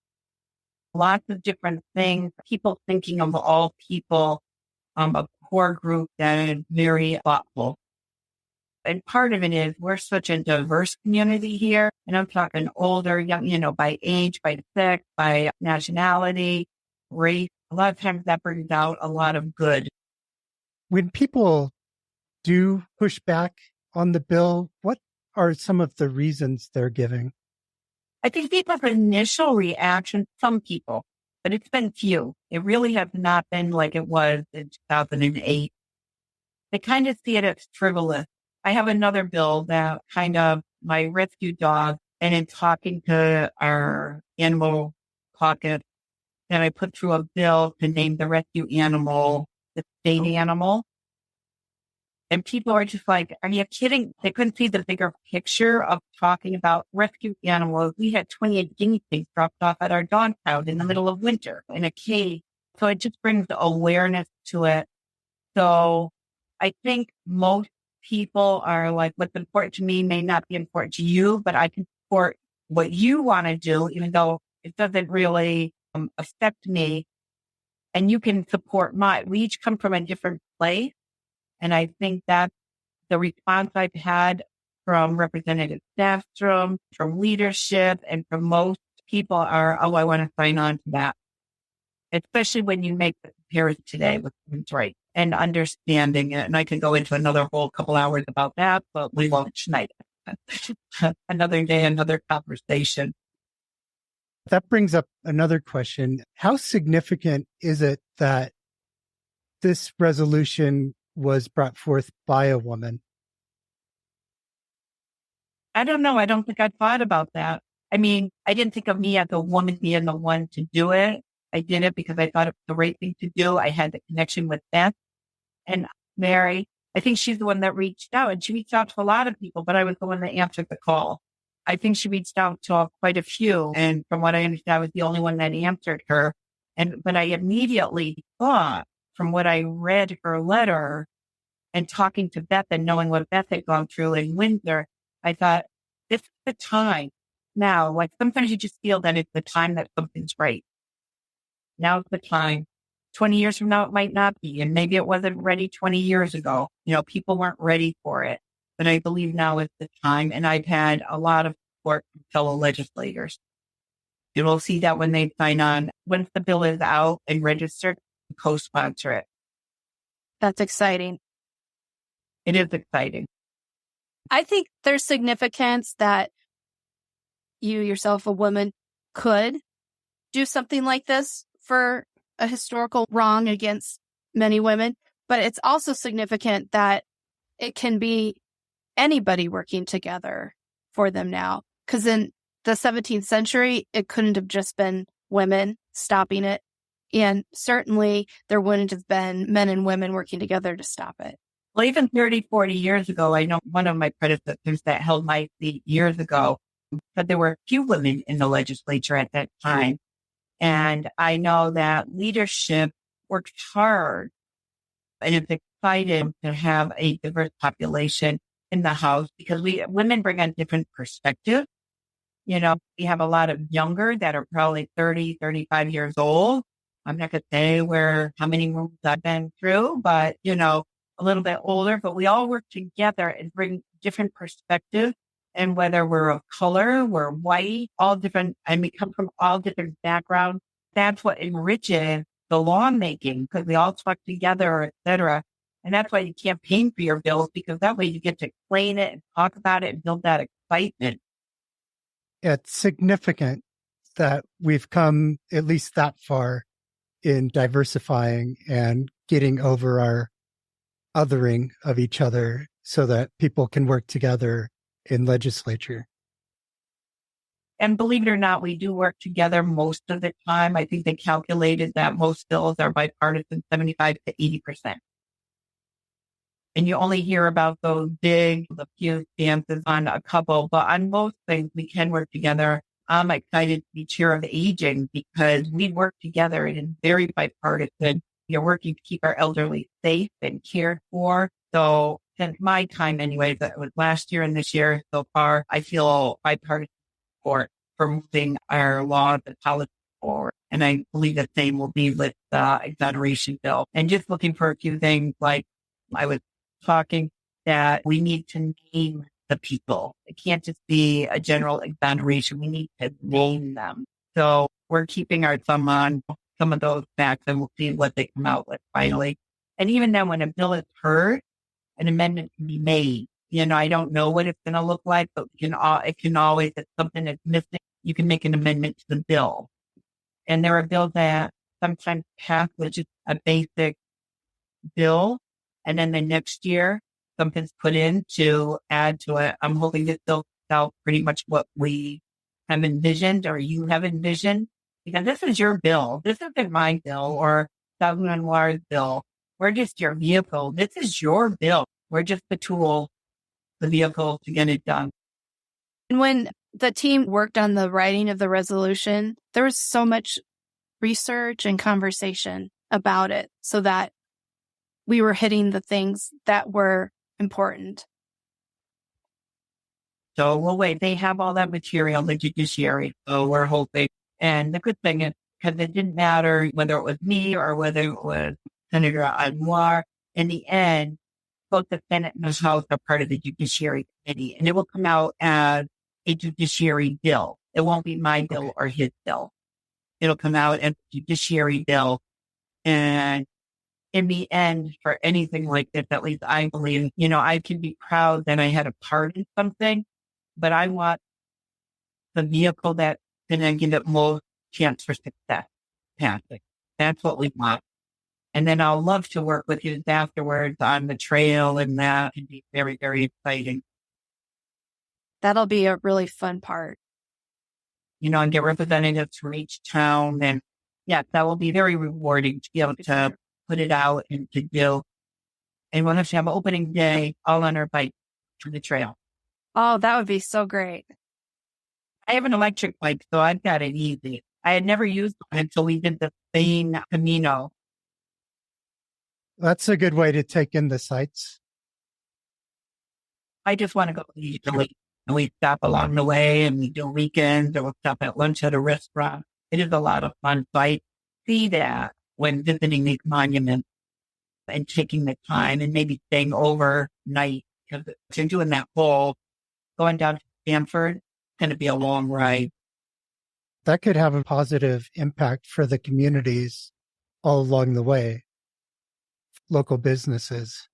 Lots of different things, people thinking of all people, a core group that is very thoughtful. And part of it is we're such a diverse community here. And I'm talking older, young, by age, by sex, by nationality, race. A lot of times that brings out a lot of good. When people do push back on the bill, what are some of the reasons they're giving? I think people's initial reaction, some people, but it's been few. It really has not been like it was in 2008. They kind of see it as frivolous. I have another bill that my rescue dog, and in talking to our animal caucus, that I put through a bill to name the rescue animal the state animal. And people are just like, are you kidding? They couldn't see the bigger picture of talking about rescue animals. We had 28 guinea pigs dropped off at our dog pound in the middle of winter in a cave. So it just brings awareness to it. So I think most people are like, what's important to me may not be important to you, but I can support what you want to do, even though it doesn't really affect me. And you can support we each come from a different place. And I think that's the response I've had from Representative Staffstrom, from leadership, and from most people are, I want to sign on to that. Especially when you make the comparison today with what's right and understanding it. And I can go into another whole couple hours about that, but we won't tonight. another day, another conversation. That brings up another question. How significant is it that this resolution was brought forth by a woman? I don't know. I don't think I thought about that. I mean, I didn't think of me as a woman being the one to do it. I did it because I thought it was the right thing to do. I had the connection with Beth and Mary. I think she's the one that reached out, and she reached out to a lot of people, but I was the one that answered the call. I think she reached out to quite a few. And from what I understand, I was the only one that answered her. But I immediately thought, from what I read her letter and talking to Beth and knowing what Beth had gone through in Windsor, I thought, this is the time now. Like sometimes you just feel that it's the time that something's right. Now's the time. 20 years from now, it might not be. And maybe it wasn't ready 20 years ago. People weren't ready for it. But I believe now is the time. And I've had a lot of support from fellow legislators. You will see that when they sign on, once the bill is out and registered, co-sponsor it. That's exciting. It is exciting. I think there's significance that you yourself, a woman, could do something like this for a historical wrong against many women. But it's also significant that it can be anybody working together for them now. Because in the 17th century, it couldn't have just been women stopping it. And certainly there wouldn't have been men and women working together to stop it. Well, even 30, 40 years ago, I know one of my predecessors that held my seat years ago, but there were few women in the legislature at that time. And I know that leadership works hard and it's excited to have a diverse population in the House because women bring a different perspective. We have a lot of younger that are probably 30, 35 years old. I'm not going to say how many rooms I've been through, but, a little bit older, but we all work together and bring different perspectives. And whether we're of color, we're white, all different, and we come from all different backgrounds, that's what enriches the lawmaking because we all talk together, et cetera. And that's why you campaign for your bills because that way you get to explain it and talk about it and build that excitement. It's significant that we've come at least that far in diversifying and getting over our othering of each other so that people can work together in legislature. And believe it or not, we do work together most of the time. I think they calculated that most bills are bipartisan, 75 to 80%. And you only hear about those the few stances on a couple, but on most things we can work together. I'm excited to be chair of aging because we work together and it's very bipartisan. You're working to keep our elderly safe and cared for. So since my time anyway, that was last year and this year so far, I feel bipartisan support for moving our laws and policies forward. And I believe the same will be with the exoneration bill. And just looking for a few things like I was talking that we need to name the people. It can't just be a general exoneration. We need to name them. So we're keeping our thumb on some of those facts and we'll see what they come out with finally. And even then when a bill is heard, an amendment can be made. I don't know what it's going to look like, but it can always, if something is missing, you can make an amendment to the bill. And there are bills that sometimes pass, which is a basic bill. And then the next year, something's put in to add to it. I'm hoping this bill out pretty much what we have envisioned or you have envisioned. Because this is your bill. This isn't my bill or Southern Anwar's bill. We're just your vehicle. This is your bill. We're just the tool, the vehicle to get it done. And when the team worked on the writing of the resolution, there was so much research and conversation about it so that we were hitting the things that were important. So we'll wait. They have all that material, the judiciary. So we're hoping. And the good thing is, because it didn't matter whether it was me or whether it was Senator Anwar, in the end, both the Senate and the House are part of the Judiciary Committee, and it will come out as a judiciary bill. It won't be my bill or his bill. It'll come out as a judiciary bill. And in the end, for anything like this, at least I believe, I can be proud that I had a part in something but I want the vehicle that's going to give it most chance for success. Fantastic. That's what we want. And then I'll love to work with you afterwards on the trail, and that can be very, very exciting. That'll be a really fun part. And get representatives from each town. And yes, that will be very rewarding to be able to put it out and to do. And we'll have to have opening day all on our bike to the trail. Oh, that would be so great. I have an electric bike, so I've got it easy. I had never used it until we did the Spain Camino. That's a good way to take in the sights. I just want to go easily. And we stop along the way, and we do weekends, or we'll stop at lunch at a restaurant. It is a lot of fun. So I see that when visiting these monuments and taking the time and maybe staying overnight, because if you're doing that whole going down to Stanford, it's going to be a long ride. That could have a positive impact for the communities all along the way, local businesses.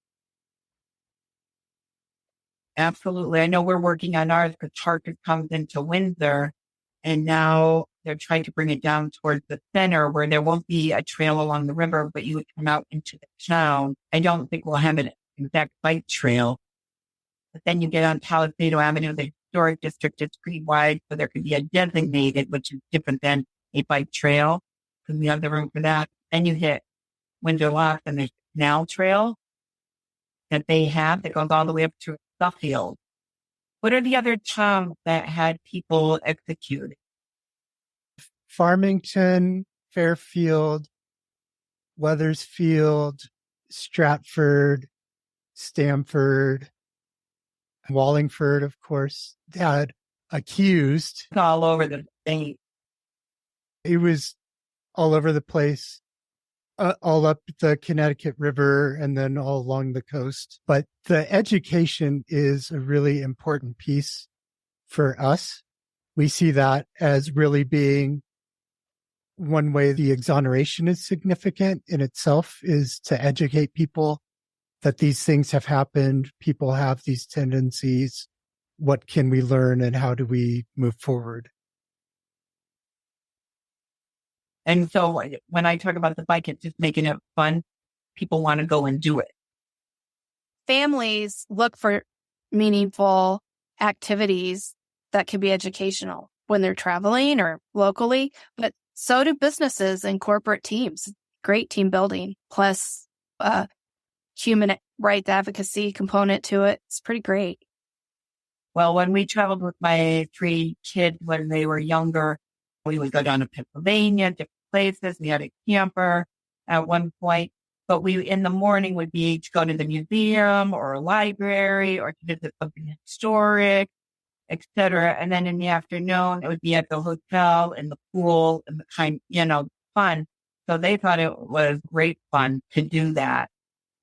Absolutely. I know we're working on ours because Charter comes into Windsor, and now they're trying to bring it down towards the center where there won't be a trail along the river, but you would come out into the town. I don't think we'll have an exact bike trail. But then you get on Palisado Avenue, the historic district is pretty wide, so there could be a designated, which is different than a bike trail, because we have the room for that. Then you hit Windsor Locks, and there's a canal trail that they have that goes all the way up to Suffield. What are the other towns that had people executed? Farmington, Fairfield, Wethersfield, Stratford, Stamford, Wallingford, of course, had accused. It's all over the state. It was all over the place, all up the Connecticut River and then all along the coast. But the education is a really important piece for us. We see that as really being one way the exoneration is significant in itself, is to educate people that these things have happened. People have these tendencies. What can we learn and how do we move forward? And so when I talk about the bike, it's just making it fun. People want to go and do it. Families look for meaningful activities that can be educational when they're traveling or locally, but so do businesses and corporate teams. Great team building, plus human rights advocacy component to it. It's pretty great. Well, when we traveled with my 3 kids when they were younger, we would go down to Pennsylvania, different places. We had a camper at one point, but we in the morning would be to go to the museum or a library or to visit something historic, etc. And then in the afternoon, it would be at the hotel and the pool and the fun. So they thought it was great fun to do that.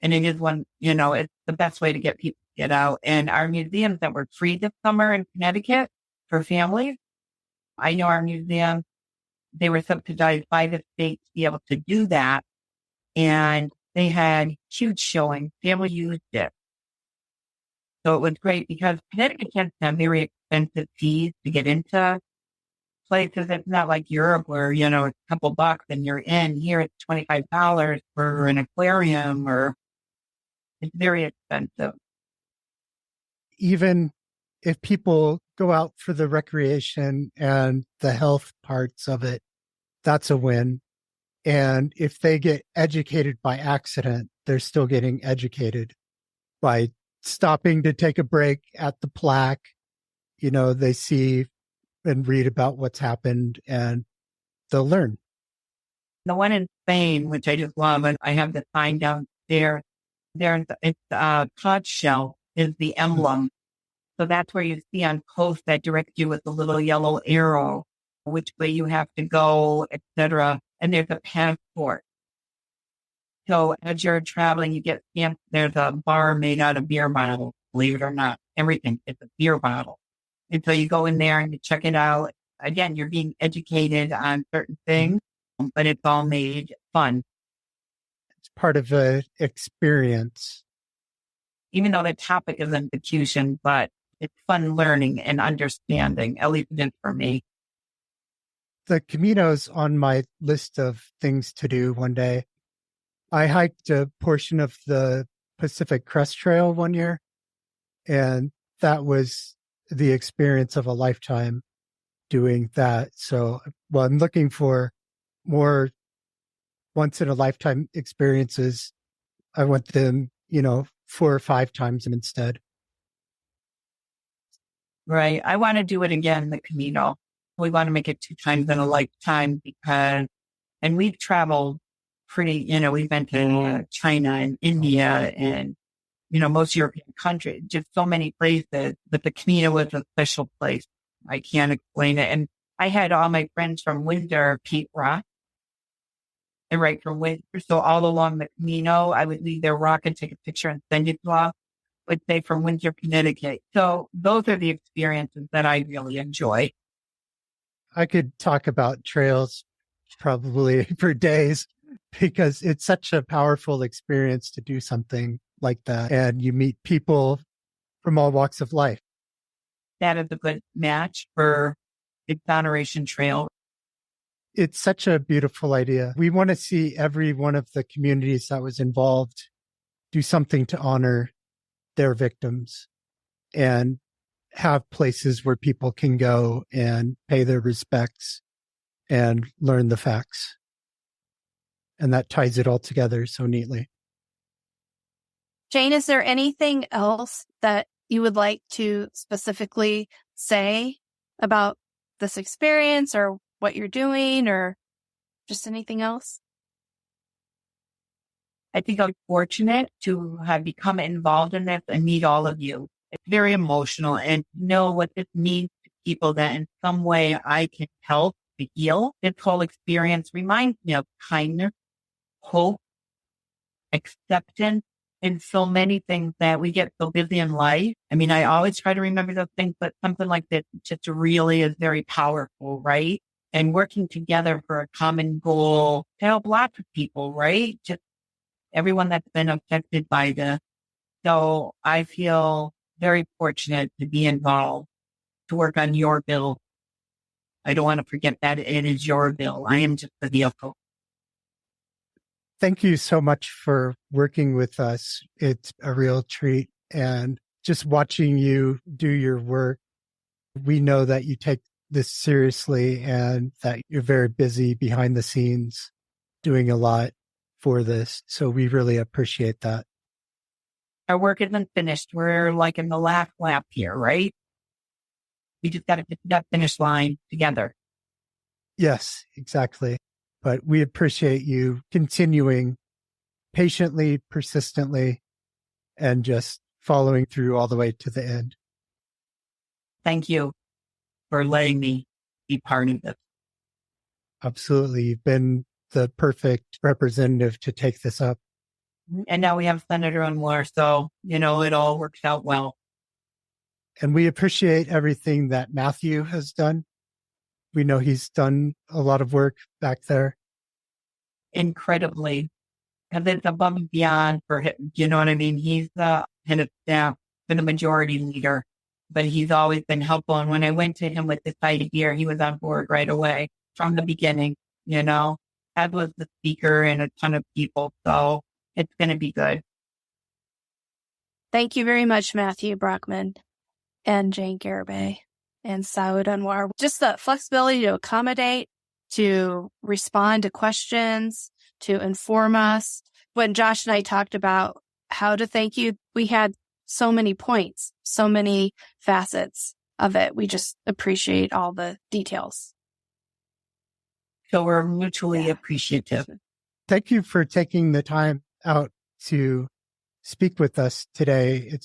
And it is it's the best way to get people to get out. And our museums that were free this summer in Connecticut for families, I know our museum, they were subsidized by the state to be able to do that. And they had huge showings. Families used it. So it was great because Connecticut tends to have very expensive fees to get into places. It's not like Europe where, it's a couple bucks and you're in. Here it's $25 for an aquarium, or it's very expensive. Even if people go out for the recreation and the health parts of it, that's a win. And if they get educated by accident, they're still getting educated by stopping to take a break at the plaque. They see and read about what's happened and they'll learn. The one in Spain, which I just love, and I have the sign downstairs, it's conch shell is the emblem. So that's where you see on posts that direct you with the little yellow arrow, which way you have to go, etc. And there's a passport. So as you're traveling, you get stamped. There's a bar made out of beer bottles, believe it or not. Everything is a beer bottle. And so you go in there and you check it out. Again, you're being educated on certain things, but it's all made fun. It's part of the experience. Even though the topic is execution, but it's fun learning and understanding, at least it is for me. The Camino's on my list of things to do one day. I hiked a portion of the Pacific Crest Trail one year, and that was the experience of a lifetime doing that. So, well, I'm looking for more once in a lifetime experiences. I went them, 4 or 5 times instead. Right. I want to do it again, the Camino. We want to make it 2 times in a lifetime and we've traveled we've been to China and India and, most European countries, just so many places, but the Camino was a special place. I can't explain it. And I had all my friends from Windsor, Pete Rock, and right from Windsor. So all along the Camino, I would leave their rock and take a picture and send it to them. Would say from Windsor, Connecticut. So those are the experiences that I really enjoy. I could talk about trails probably for days because it's such a powerful experience to do something like that. And you meet people from all walks of life. That is a good match for Exoneration Trail. It's such a beautiful idea. We want to see every one of the communities that was involved do something to honor their victims and have places where people can go and pay their respects and learn the facts. And that ties it all together so neatly. Jane, is there anything else that you would like to specifically say about this experience or what you're doing or just anything else? I think I'm fortunate to have become involved in this and meet all of you. It's very emotional and know what this means to people that in some way I can help to heal. This whole experience reminds me of kindness, hope, acceptance, and so many things that we get so busy in life. I mean, I always try to remember those things, but something like this just really is very powerful, right? And working together for a common goal to help lots of people, right? Just everyone that's been affected by this. So I feel very fortunate to be involved, to work on your bill. I don't want to forget that it is your bill. I am just the vehicle. Thank you so much for working with us. It's a real treat. And just watching you do your work, we know that you take this seriously and that you're very busy behind the scenes doing a lot for this. So we really appreciate that. Our work isn't finished. We're like in the last lap here, right? We just got to get to that finish line together. Yes, exactly. But we appreciate you continuing patiently, persistently, and just following through all the way to the end. Thank you for letting me be part of this. Absolutely. You've been the perfect representative to take this up. And now we have Senator Unwar, so, it all works out well. And we appreciate everything that Matthew has done. We know he's done a lot of work back there. Incredibly. Because it's above and beyond for him. You know what I mean? He's the head of staff, been the majority leader, but he's always been helpful. And when I went to him with this idea, he was on board right away from the beginning, as was the speaker and a ton of people. So it's going to be good. Thank you very much, Matthew Brockman and Jane Garibay and Saud Anwar. Just the flexibility to accommodate, to respond to questions, to inform us. When Josh and I talked about how to thank you, we had so many points, so many facets of it. We just appreciate all the details. So we're mutually appreciative. Thank you for taking the time out to speak with us today.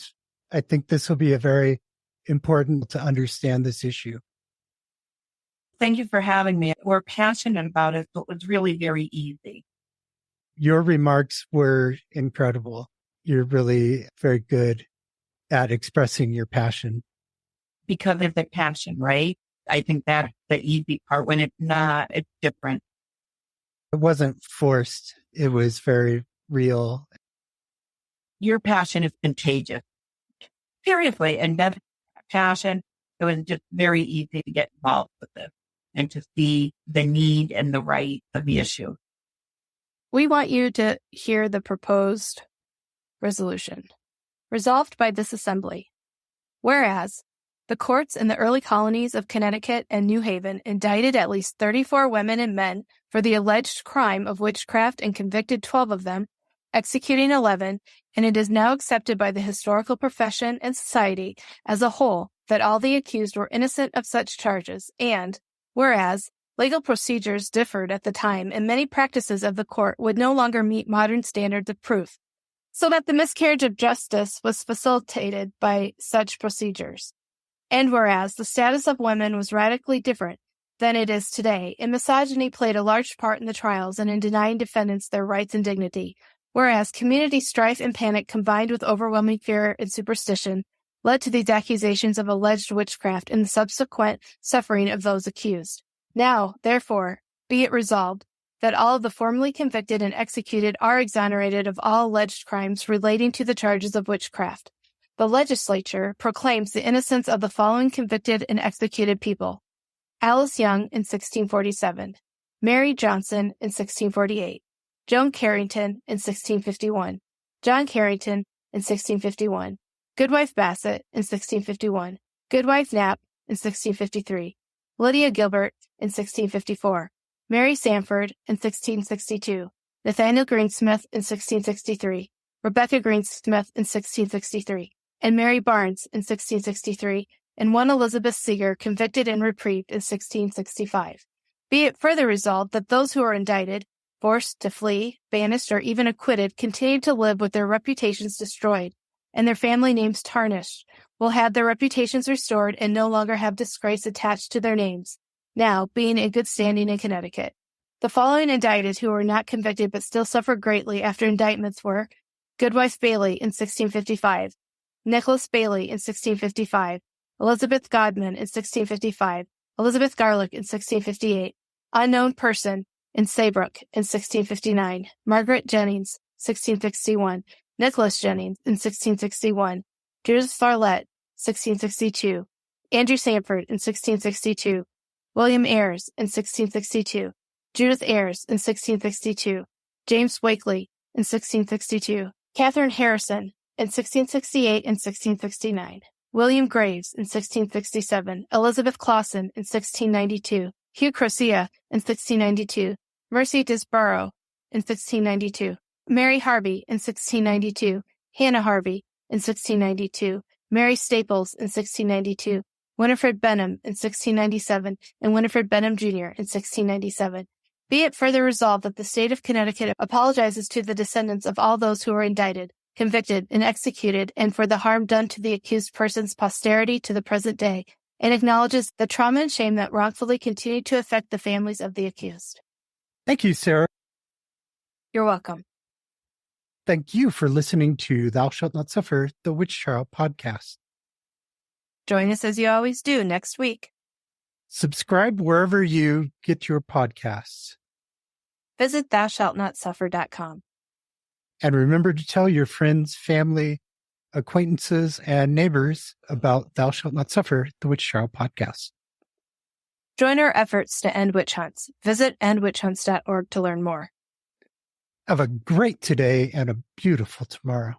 I think this will be a very important to understand this issue. Thank you for having me. We're passionate about it, so it was really very easy. Your remarks were incredible. You're really very good at expressing your passion. Because of the passion, right? I think that's the easy part. When it's not, it's different. It wasn't forced. It was very real. Your passion is contagious. Seriously. And that's passion. It was just very easy to get involved with this and to see the need and the right of the issue. We want you to hear the proposed resolution. Resolved by this assembly. Whereas, the courts in the early colonies of Connecticut and New Haven indicted at least 34 women and men for the alleged crime of witchcraft and convicted 12 of them, executing 11, and it is now accepted by the historical profession and society as a whole that all the accused were innocent of such charges, and, whereas, legal procedures differed at the time and many practices of the court would no longer meet modern standards of proof, so that the miscarriage of justice was facilitated by such procedures. And whereas the status of women was radically different than it is today, and misogyny played a large part in the trials and in denying defendants their rights and dignity, whereas community strife and panic combined with overwhelming fear and superstition led to these accusations of alleged witchcraft and the subsequent suffering of those accused. Now, therefore, be it resolved that all of the formerly convicted and executed are exonerated of all alleged crimes relating to the charges of witchcraft. The legislature proclaims the innocence of the following convicted and executed people: Alice Young in 1647, Mary Johnson in 1648, Joan Carrington in 1651, John Carrington in 1651, Goodwife Bassett in 1651, Goodwife Knapp in 1653, Lydia Gilbert in 1654, Mary Sanford in 1662, Nathaniel Greensmith in 1663, Rebecca Greensmith in 1663, and Mary Barnes in 1663, and one Elizabeth Seeger convicted and reprieved in 1665. Be it further resolved that those who are indicted, forced to flee, banished, or even acquitted continue to live with their reputations destroyed and their family names tarnished, will have their reputations restored and no longer have disgrace attached to their names, now being in good standing in Connecticut. The following indicted who were not convicted but still suffered greatly after indictments were Goodwife Bailey in 1655, Nicholas Bailey in 1655, Elizabeth Godman in 1655, Elizabeth Garlick in 1658, Unknown Person in Saybrook in 1659, Margaret Jennings, 1661, Nicholas Jennings in 1661, Judith Farlett, 1662, Andrew Sanford in 1662, William Ayres in 1662, Judith Ayres in 1662, James Wakely in 1662, Catherine Harrison in 1668 and 1669, William Graves in 1667, Elizabeth Clausen in 1692, Hugh Crocia in 1692, Mercy Disborough in 1692, Mary Harvey in 1692, Hannah Harvey in 1692, Mary Staples in 1692, Winifred Benham in 1697, and Winifred Benham Jr. in 1697. Be it further resolved that the state of Connecticut apologizes to the descendants of all those who are indicted, convicted, and executed, and for the harm done to the accused person's posterity to the present day, and acknowledges the trauma and shame that wrongfully continue to affect the families of the accused. Thank you, Sarah. You're welcome. Thank you for listening to Thou Shalt Not Suffer, the Witch Trial podcast. Join us as you always do next week. Subscribe wherever you get your podcasts. Visit thoushalltnotsuffer.com. And remember to tell your friends, family, acquaintances, and neighbors about Thou Shalt Not Suffer, the Witch Trial podcast. Join our efforts to end witch hunts. Visit endwitchhunts.org to learn more. Have a great today and a beautiful tomorrow.